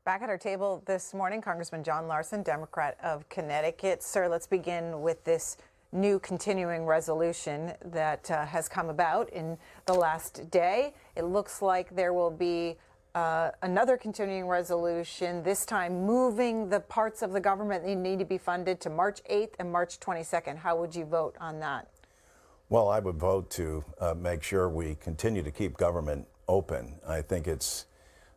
Back at our table this morning, Congressman John Larson, Democrat of Connecticut. Sir, let's begin with this new continuing resolution that has come about in the last day. It looks like there will be another continuing resolution, this time moving the parts of the government that need to be funded to March 8th and March 22nd. How would you vote on that? Well, I would vote to make sure we continue to keep government open. I think it's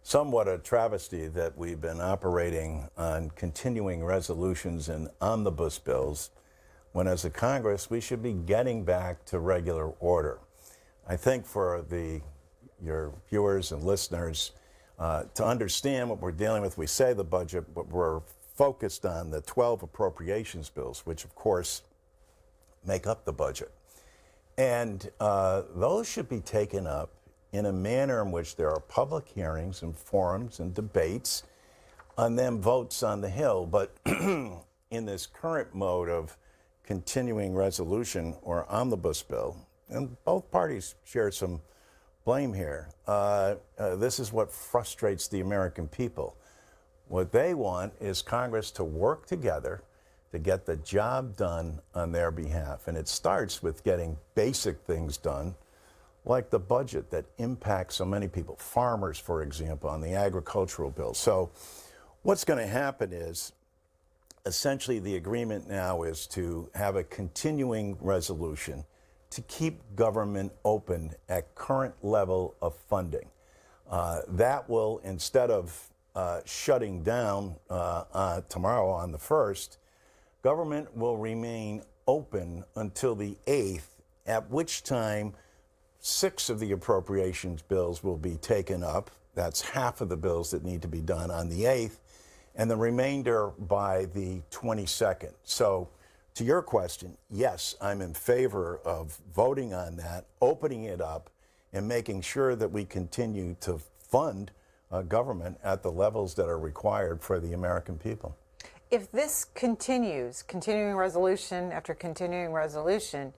somewhat a travesty that we've been operating on continuing resolutions and omnibus bills when, as a Congress, we should be getting back to regular order. I think for your viewers and listeners to understand what we're dealing with, we say the budget, but we're focused on the 12 appropriations bills, which, of course, make up the budget. And those should be taken up in a manner in which there are public hearings and forums and debates, and then votes on the Hill. But in this current mode of continuing resolution or omnibus bill, and both parties share some blame here, this is what frustrates the American people. What they want is Congress to work together to get the job done on their behalf. And it starts with getting basic things done, like the budget that impacts so many people, farmers, for example, on the agricultural bill. So what's going to happen is, essentially the agreement now is to have a continuing resolution to keep government open at current level of funding. That will, instead of shutting down tomorrow on the 1st, government will remain open until the 8th, at which time 6 of the appropriations bills will be taken up. That's half of the bills that need to be done on the 8th, and the remainder by the 22nd. So to your question, yes, I'm in favor of voting on that, opening it up, and making sure that we continue to fund government at the levels that are required for the American people. If this continues, continuing resolution after continuing resolution,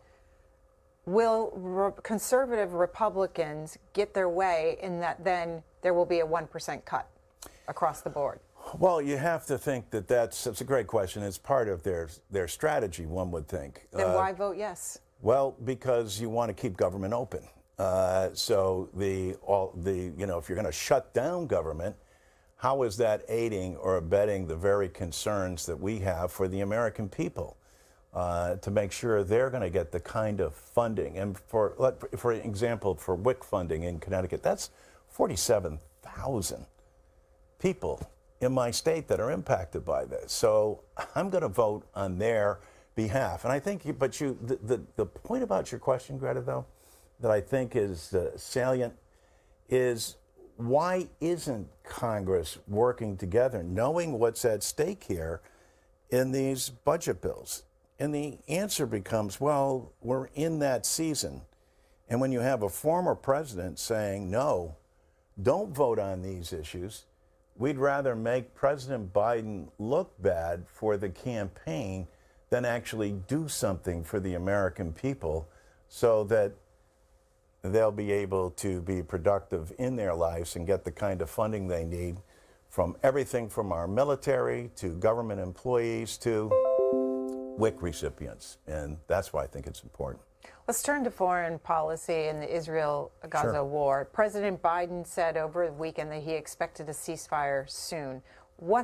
will conservative Republicans get their way in that then there will be a 1% cut across the board? Well, you have to think that that's a great question. It's part of their strategy, one would think. Then why vote yes? Well, because you want to keep government open. So if you're going to shut down government, how is that aiding or abetting the very concerns that we have for the American people? To make sure they're going to get the kind of funding. And for example, for WIC funding in Connecticut, that's 47,000 people in my state that are impacted by this. So I'm going to vote on their behalf. And I think, the point about your question, Greta, though, that I think is salient is, why isn't Congress working together, knowing what's at stake here in these budget bills? And the answer becomes, well, we're in that season. And when you have a former president saying, no, don't vote on these issues, we'd rather make President Biden look bad for the campaign than actually do something for the American people so that they'll be able to be productive in their lives and get the kind of funding they need, from everything from our military to government employees to WIC recipients. And that's why I think it's important. Let's turn to foreign policy and the Israel-Gaza war. President Biden said over the weekend that he expected a ceasefire soon.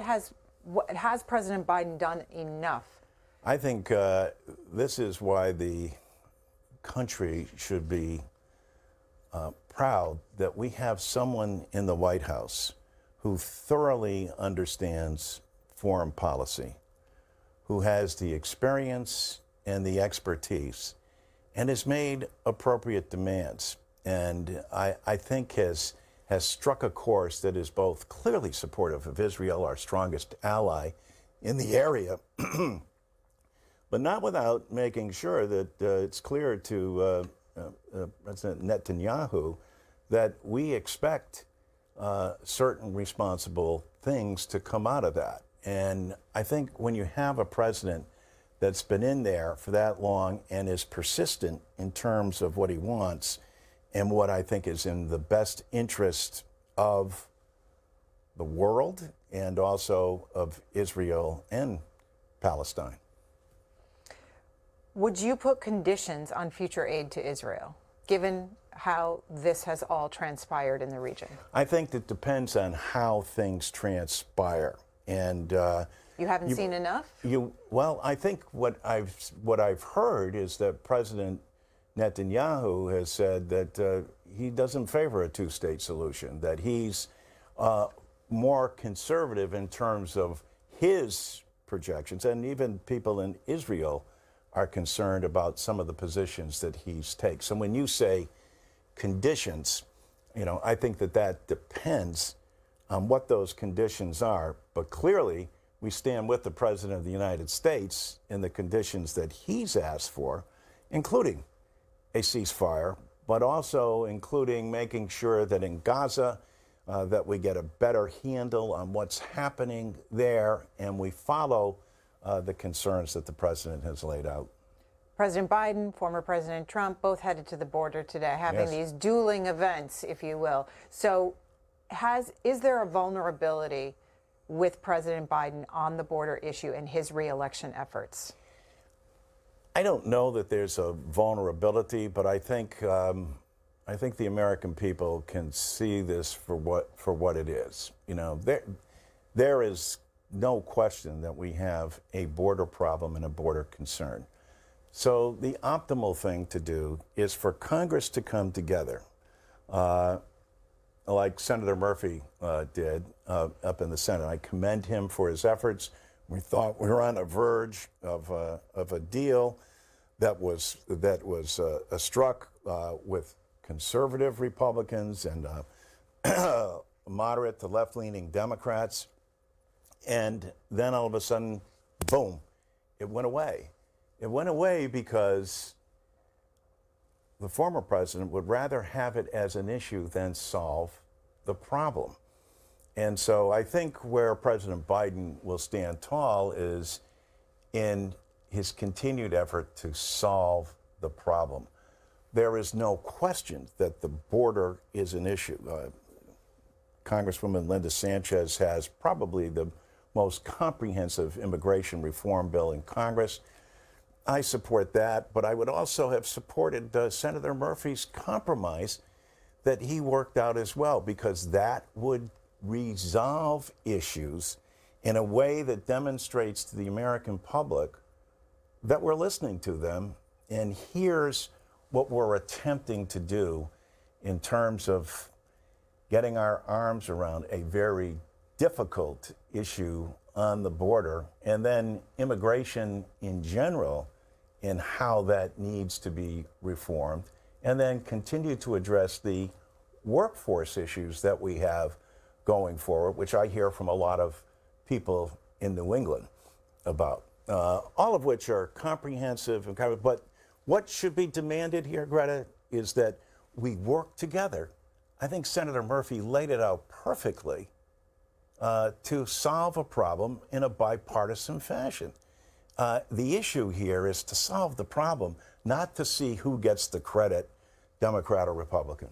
Has President Biden done enough? I think this is why the country should be proud that we have someone in the White House who thoroughly understands foreign policy, who has the experience and the expertise, and has made appropriate demands. And I think has struck a course that is both clearly supportive of Israel, our strongest ally in the area, but not without making sure that it's clear to President Netanyahu that we expect certain responsible things to come out of that. And I think when you have a president that's been in there for that long and is persistent in terms of what he wants and what I think is in the best interest of the world and also of Israel and Palestine. Would you put conditions on future aid to Israel, given how this has all transpired in the region? I think it depends on how things transpire. And you haven't seen enough? Well, I think what I've heard is that President Netanyahu has said that he doesn't favor a two-state solution, that he's more conservative in terms of his projections, and even people in Israel are concerned about some of the positions that he's taken. So when you say conditions, I think that depends on what those conditions are. But clearly, we stand with the President of the United States in the conditions that he's asked for, including a ceasefire, but also including making sure that in Gaza, that we get a better handle on what's happening there, and we follow the concerns that the President has laid out. President Biden, former President Trump, both headed to the border today, having these dueling events, if you will. So is there a vulnerability with President Biden on the border issue and his re-election efforts? I don't know that there's a vulnerability, but I think the American people can see this for what it is. There is no question that we have a border problem and a border concern. So the optimal thing to do is for Congress to come together, like Senator Murphy did up in the Senate. I commend him for his efforts. We thought we were on the verge of a deal that was struck with conservative Republicans and moderate to left-leaning Democrats, and then all of a sudden, boom, it went away. It went away because the former president would rather have it as an issue than solve the problem. And so I think where President Biden will stand tall is in his continued effort to solve the problem. There is no question that the border is an issue. Congresswoman Linda Sanchez has probably the most comprehensive immigration reform bill in Congress. I support that, but I would also have supported Senator Murphy's compromise that he worked out as well, because that would resolve issues in a way that demonstrates to the American public that we're listening to them, and here's what we're attempting to do in terms of getting our arms around a very difficult issue on the border, and then immigration in general, and how that needs to be reformed, and then continue to address the workforce issues that we have going forward, which I hear from a lot of people in New England about, all of which are comprehensive. But what should be demanded here, Greta, is that we work together. I think Senator Murphy laid it out perfectly to solve a problem in a bipartisan fashion. The issue here is to solve the problem, not to see who gets the credit, Democrat or Republican.